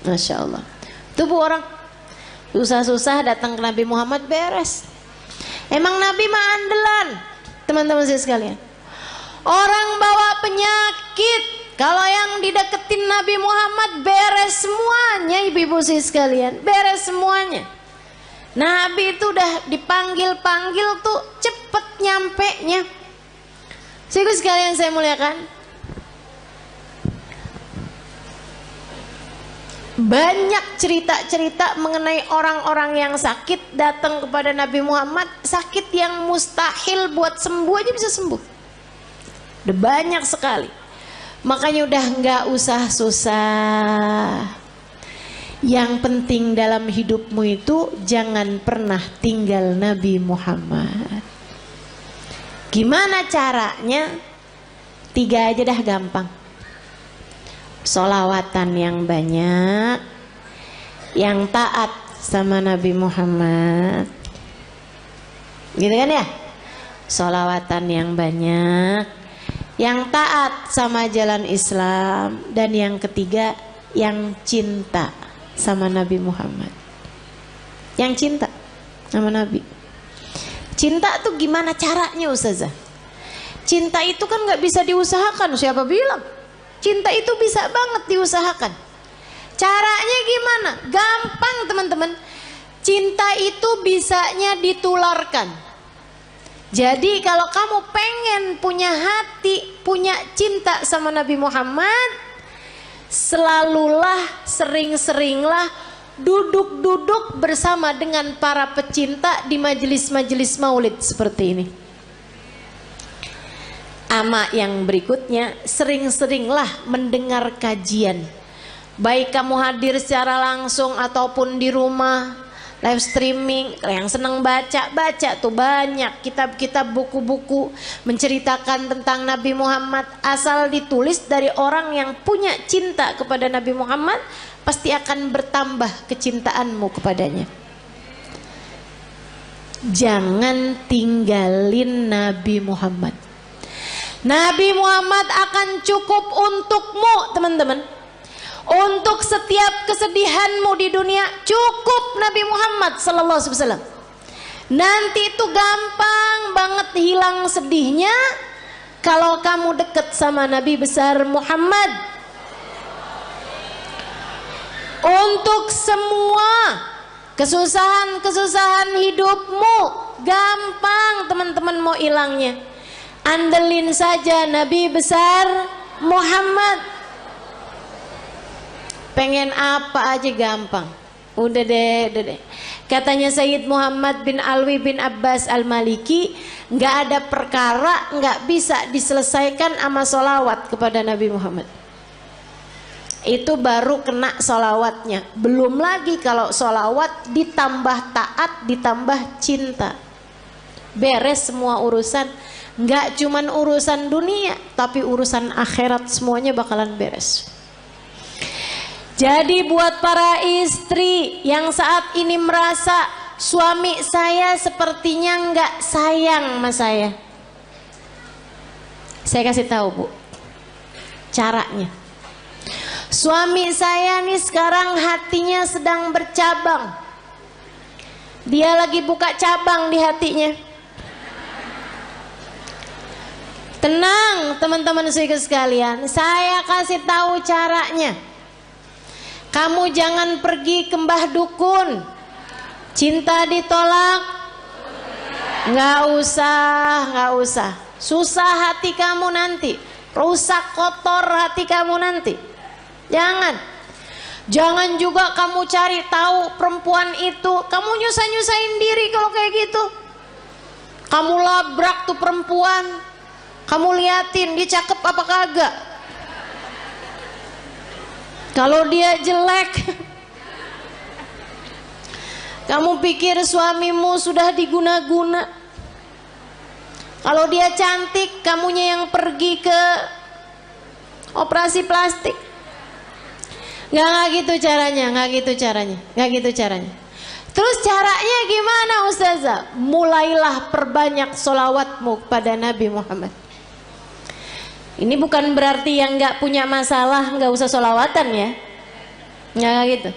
Masya Allah. Tuh bu, orang susah-susah datang ke Nabi Muhammad beres. Emang Nabi mah andalan, teman-teman saya sekalian. Orang bawa penyakit, kalau yang dideketin Nabi Muhammad beres semuanya, ibu-ibu saya sekalian, beres semuanya. Nabi itu udah dipanggil-panggil tuh cepet nyampe-nya. Ibu sekalian saya muliakan, banyak cerita-cerita mengenai orang-orang yang sakit datang kepada Nabi Muhammad, sakit yang mustahil buat sembuh aja bisa sembuh. Udah banyak sekali. Makanya udah nggak usah susah. Yang penting dalam hidupmu itu jangan pernah tinggal Nabi Muhammad. Gimana caranya? 3 aja dah gampang. Sholawatan yang banyak, yang taat sama Nabi Muhammad, gitu kan ya? Sholawatan yang banyak, yang taat sama jalan Islam, dan yang ketiga yang cinta sama Nabi Muhammad. Yang cinta sama Nabi. Cinta tuh gimana caranya, Ustazah? Cinta itu kan nggak bisa diusahakan, siapa bilang? Cinta itu bisa banget diusahakan. Caranya gimana? Gampang teman-teman. Cinta itu bisanya ditularkan. Jadi kalau kamu pengen punya hati, punya cinta sama Nabi Muhammad, selalulah, sering-seringlah duduk-duduk bersama dengan para pecinta di majelis-majelis maulid seperti ini. Ama yang berikutnya, sering-seringlah mendengar kajian. Baik kamu hadir secara langsung ataupun di rumah, live streaming. Yang senang baca tuh banyak kitab-kitab, buku-buku menceritakan tentang Nabi Muhammad. Asal ditulis dari orang yang punya cinta kepada Nabi Muhammad, pasti akan bertambah kecintaanmu kepadanya. Jangan tinggalin Nabi Muhammad. Nabi Muhammad akan cukup untukmu, teman-teman. Untuk setiap kesedihanmu di dunia, cukup Nabi Muhammad sallallahu alaihi wasallam. Nanti itu gampang banget hilang sedihnya kalau kamu dekat sama Nabi besar Muhammad. Untuk semua kesusahan-kesusahan hidupmu, gampang teman-teman mau hilangnya. Andelin saja Nabi besar Muhammad. Pengen apa aja gampang. Udah deh. Katanya Sayyid Muhammad bin Alwi bin Abbas Al-Maliki, nggak ada perkara nggak bisa diselesaikan sama sholawat kepada Nabi Muhammad. Itu baru kena sholawatnya. Belum lagi kalau sholawat ditambah taat, ditambah cinta, beres semua urusan. Nggak cuman urusan dunia, tapi urusan akhirat semuanya bakalan beres. Jadi buat para istri yang saat ini merasa suami saya sepertinya nggak sayang sama saya kasih tahu, Bu, caranya. Suami saya nih sekarang hatinya sedang bercabang. Dia lagi buka cabang di hatinya. Tenang teman-teman sekalian, saya kasih tahu caranya. Kamu jangan pergi ke mbah dukun. Cinta ditolak, nggak usah. Susah hati kamu nanti, rusak kotor hati kamu nanti. Jangan juga kamu cari tahu perempuan itu. Kamu nyusahin diri kalau kayak gitu. Kamu labrak tuh perempuan, kamu liatin dia cakep apa kagak. Kalau dia jelek, kamu pikir suamimu sudah diguna-guna. Kalau dia cantik, kamunya yang pergi ke operasi plastik. Nggak gitu caranya. Terus caranya gimana Ustazah? Mulailah perbanyak sholawatmu kepada Nabi Muhammad. Ini bukan berarti yang nggak punya masalah nggak usah sholawatan ya. Nggak gitu.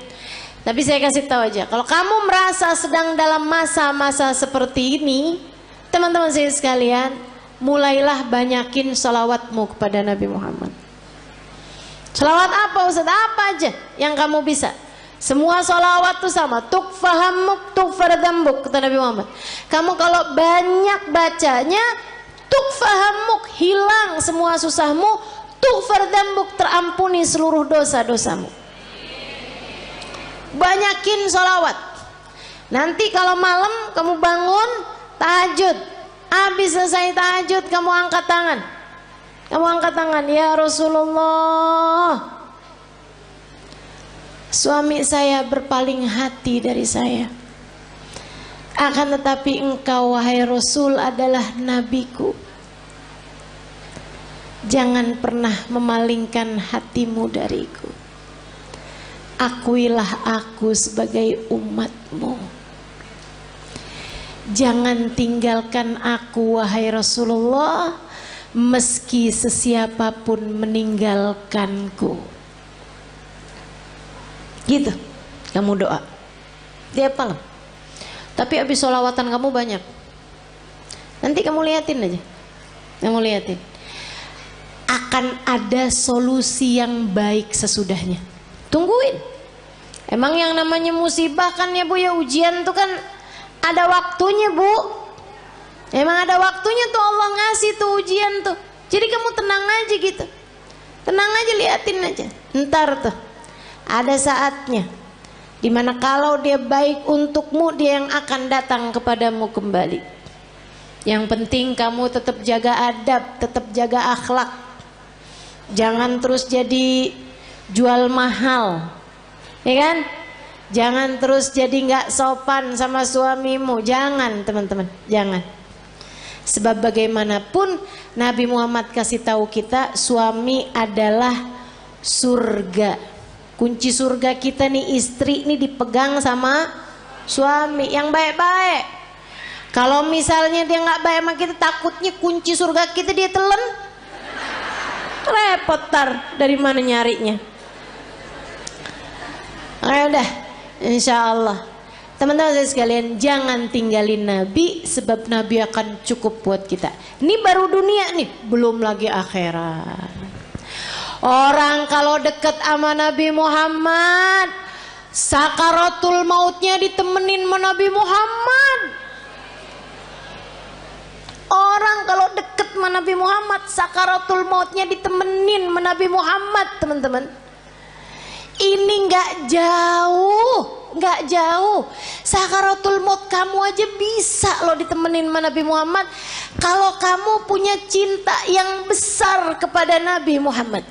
Tapi saya kasih tahu aja, kalau kamu merasa sedang dalam masa-masa seperti ini, teman-teman saya sekalian, mulailah banyakin sholawatmu kepada Nabi Muhammad. Sholawat apa Ustaz? Apa aja yang kamu bisa. Semua sholawat itu sama. Tukfahamuk tukfardambuk, kata Nabi Muhammad. Kamu kalau banyak bacanya, tukfahamuk, hilang semua susahmu, tukfardambuk, terampuni seluruh dosa-dosamu. Banyakin sholawat. Nanti kalau malam kamu bangun tahajud, habis selesai tahajud kamu angkat tangan. Ya Rasulullah, suami saya berpaling hati dari saya. Akan tetapi engkau wahai Rasul adalah nabiku. Jangan pernah memalingkan hatimu dariku. Akuilah aku sebagai umatmu. Jangan tinggalkan aku wahai Rasulullah, meski sesiapapun meninggalkanku. Gitu kamu doa tiap malam. Tapi habis sholawatan kamu banyak. Nanti kamu liatin aja, akan ada solusi yang baik sesudahnya. Tungguin. Emang yang namanya musibah kan ya Bu ya, ujian tuh kan ada waktunya Bu. Emang ada waktunya tuh Allah ngasih tuh ujian tuh. Jadi kamu tenang aja gitu. Tenang aja, liatin aja. Ntar tuh ada saatnya dimana kalau dia baik untukmu, dia yang akan datang kepadamu kembali. Yang penting kamu tetap jaga adab, tetap jaga akhlak. Jangan terus jadi jual mahal, ya kan? Jangan terus jadi nggak sopan sama suamimu. Jangan teman-teman, jangan. Sebab bagaimanapun Nabi Muhammad kasih tahu kita, suami adalah surga. Kunci surga kita nih, istri nih dipegang sama suami yang baik-baik. Kalau misalnya dia nggak baik sama kita, takutnya kunci surga kita dia telan, repot tar dari mana nyarinya. Ayo dah, insya Allah. Teman-teman saya sekalian, jangan tinggalin Nabi, sebab Nabi akan cukup buat kita. Ini baru dunia nih, belum lagi akhirat. Orang kalau deket sama Nabi Muhammad, sakaratul mautnya ditemenin sama Nabi Muhammad. Orang kalau deket sama Nabi Muhammad, sakaratul mautnya ditemenin sama Nabi Muhammad, teman-teman. Ini nggak jauh. Sakaratul maut kamu aja bisa loh ditemenin sama Nabi Muhammad, kalau kamu punya cinta yang besar kepada Nabi Muhammad.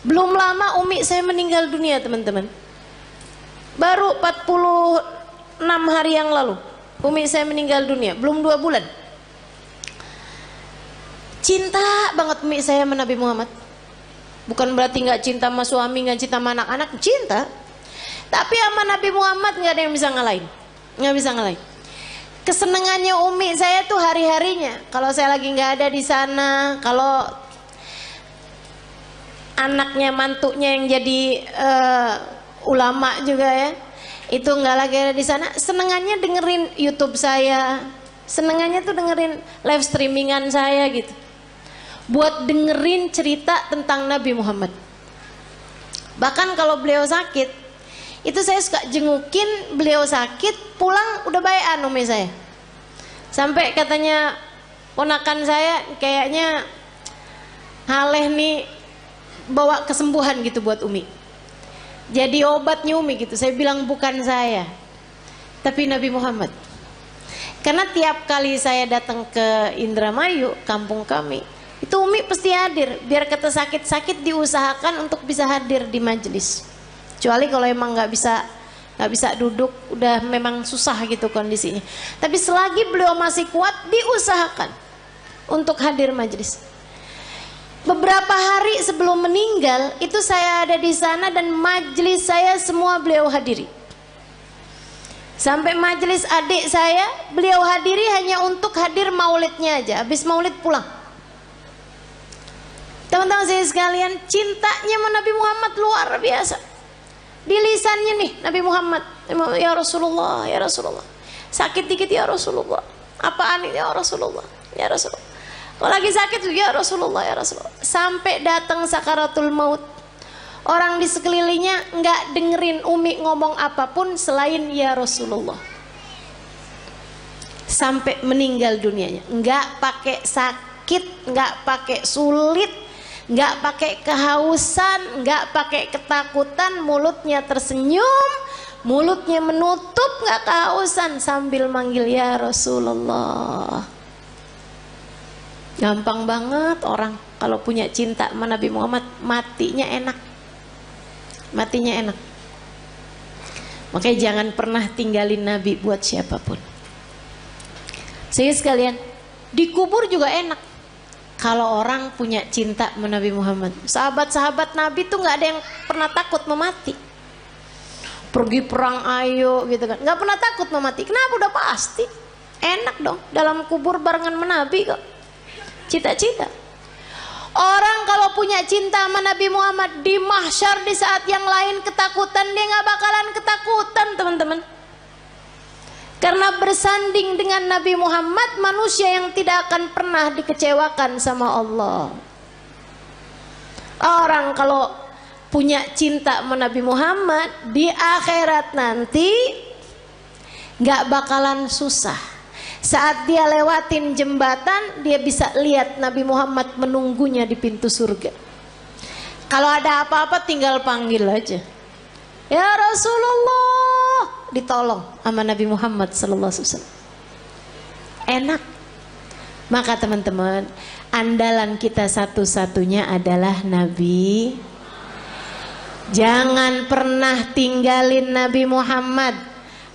Belum lama umi saya meninggal dunia teman-teman. Baru 46 hari yang lalu umi saya meninggal dunia, belum 2 bulan. Cinta banget umi saya sama Nabi Muhammad. Bukan berarti nggak cinta sama suami, nggak cinta sama anak-anak, cinta. Tapi sama Nabi Muhammad nggak ada yang bisa ngalahin, nggak bisa ngalahin. Kesenangannya umi saya tuh hari-harinya. Kalau saya lagi nggak ada di sana, kalau anaknya mantunya yang jadi ulama juga ya, itu nggak lagi ada di sana, senengannya dengerin YouTube saya, senengannya tuh dengerin live streamingan saya gitu, buat dengerin cerita tentang Nabi Muhammad. Bahkan kalau beliau sakit, itu saya suka jengukin beliau sakit, pulang udah baik umi saya. Sampai katanya ponakan saya, kayaknya Haleh nih bawa kesembuhan gitu buat Umi, jadi obatnya Umi gitu. Saya bilang bukan saya, tapi Nabi Muhammad. Karena tiap kali saya datang ke Indramayu, kampung kami, itu Umi pasti hadir. Biar kata sakit-sakit diusahakan untuk bisa hadir di majelis. Kecuali kalau emang nggak bisa duduk, udah memang susah gitu kondisinya. Tapi selagi beliau masih kuat, diusahakan untuk hadir majelis. Beberapa hari sebelum meninggal itu saya ada di sana dan majelis saya semua beliau hadiri. Sampai majelis adik saya beliau hadiri hanya untuk hadir maulidnya aja. Habis maulid pulang. Teman-teman saya sekalian, cintanya sama Nabi Muhammad luar biasa. Di lisannya nih Nabi Muhammad, ya Rasulullah, ya Rasulullah. Sakit dikit ya Rasulullah. Apaan ini ya Rasulullah, ya Rasulullah. Kalau lagi sakit ya Rasulullah, ya Rasulullah. Sampai datang sakaratul maut, orang di sekelilingnya nggak dengerin Umi ngomong apapun selain ya Rasulullah. Sampai meninggal dunianya, nggak pakai sakit, nggak pakai sulit, nggak pakai kehausan, nggak pakai ketakutan, mulutnya tersenyum, mulutnya menutup, nggak kehausan, sambil manggil ya Rasulullah. Gampang banget orang kalau punya cinta sama Nabi Muhammad, matinya enak, matinya enak. Makanya jangan pernah tinggalin Nabi buat siapapun. Saya sekalian, dikubur juga enak kalau orang punya cinta sama Nabi Muhammad. Sahabat-sahabat Nabi tuh nggak ada yang pernah takut memati. Pergi perang ayo gitu kan, nggak pernah takut memati. Kenapa? Udah pasti enak dong dalam kubur barengan sama Nabi kok. Cita-cita. Orang kalau punya cinta sama Nabi Muhammad, di mahsyar di saat yang lain ketakutan, dia nggak bakalan ketakutan teman-teman. Karena bersanding dengan Nabi Muhammad, manusia yang tidak akan pernah dikecewakan sama Allah. Orang kalau punya cinta sama Nabi Muhammad, di akhirat nanti nggak bakalan susah. Saat dia lewatin jembatan, dia bisa lihat Nabi Muhammad menunggunya di pintu surga. Kalau ada apa-apa tinggal panggil aja, ya Rasulullah, ditolong sama Nabi Muhammad sallallahu alaihi wasallam. Enak. Maka teman-teman, andalan kita satu-satunya adalah Nabi. Jangan pernah tinggalin Nabi Muhammad,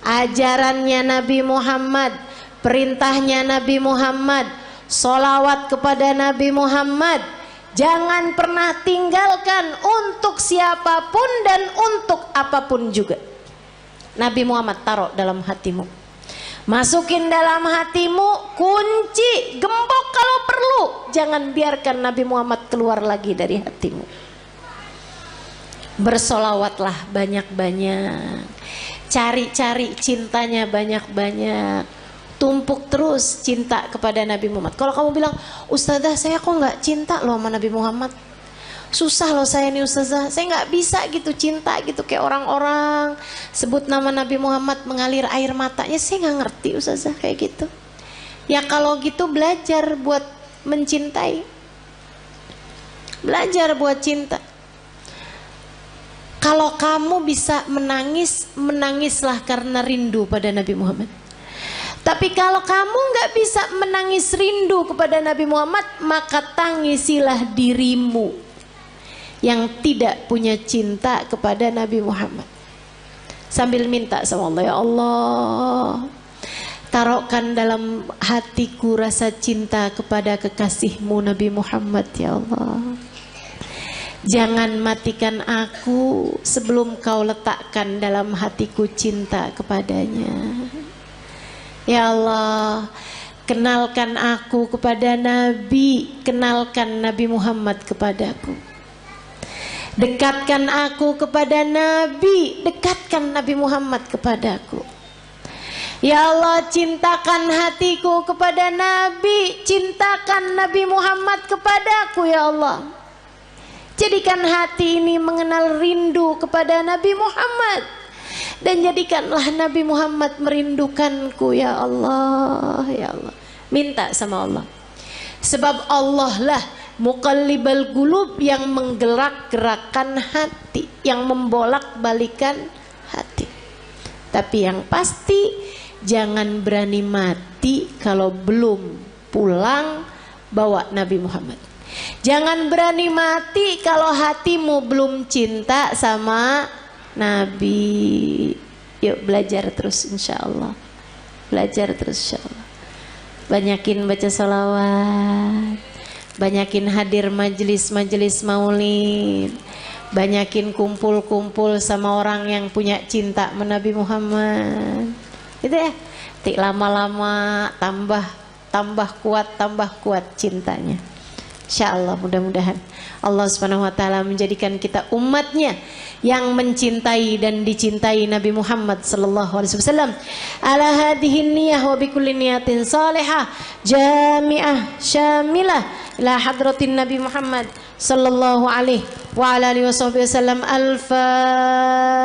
ajarannya Nabi Muhammad, perintahnya Nabi Muhammad, sholawat kepada Nabi Muhammad. Jangan pernah tinggalkan untuk siapapun dan untuk apapun juga. Nabi Muhammad taruh dalam hatimu, masukin dalam hatimu, kunci, gembok kalau perlu. Jangan biarkan Nabi Muhammad keluar lagi dari hatimu. Bersolawatlah banyak-banyak, cari-cari cintanya banyak-banyak. Tumpuk terus cinta kepada Nabi Muhammad. Kalau kamu bilang, Ustazah saya kok nggak cinta loh sama Nabi Muhammad, susah loh saya nih Ustazah, saya nggak bisa gitu cinta gitu kayak orang-orang sebut nama Nabi Muhammad mengalir air matanya, saya nggak ngerti Ustazah kayak gitu. Ya kalau gitu belajar buat mencintai, belajar buat cinta. Kalau kamu bisa menangis, menangislah karena rindu pada Nabi Muhammad. Tapi kalau kamu nggak bisa menangis rindu kepada Nabi Muhammad, maka tangisilah dirimu yang tidak punya cinta kepada Nabi Muhammad. Sambil minta sama Allah, ya Allah, taruhkan dalam hatiku rasa cinta kepada kekasihmu Nabi Muhammad, ya Allah. Jangan matikan aku sebelum kau letakkan dalam hatiku cinta kepadanya. Ya Allah, kenalkan aku kepada Nabi, kenalkan Nabi Muhammad kepadaku. Dekatkan aku kepada Nabi, dekatkan Nabi Muhammad kepadaku. Ya Allah, cintakan hatiku kepada Nabi, cintakan Nabi Muhammad kepadaku ya Allah. Jadikan hati ini mengenal rindu kepada Nabi Muhammad, dan jadikanlah Nabi Muhammad merindukanku ya Allah, ya Allah. Minta sama Allah. Sebab Allah lah muqallibal qulub, yang menggerak-gerakkan hati, yang membolak-balikan hati. Tapi yang pasti jangan berani mati kalau belum pulang bawa Nabi Muhammad. Jangan berani mati kalau hatimu belum cinta sama Nabi. Yuk belajar terus insya Allah. Belajar terus insya Allah. Banyakin baca salawat, banyakin hadir majelis-majelis maulid, banyakin kumpul-kumpul sama orang yang punya cinta sama Nabi Muhammad. Gitu ya. Tik lama-lama tambah kuat cintanya. Insyaallah, mudah-mudahan Allah Subhanahu wa taala menjadikan kita umatnya yang mencintai dan dicintai Nabi Muhammad sallallahu alaihi wasallam. Ala hadhihi niyyah wa bikulli niyatin salihah jami'ah syamilah ila hadratin Nabi Muhammad sallallahu alaihi wa ala alihi wasallam. Al-Fatihah.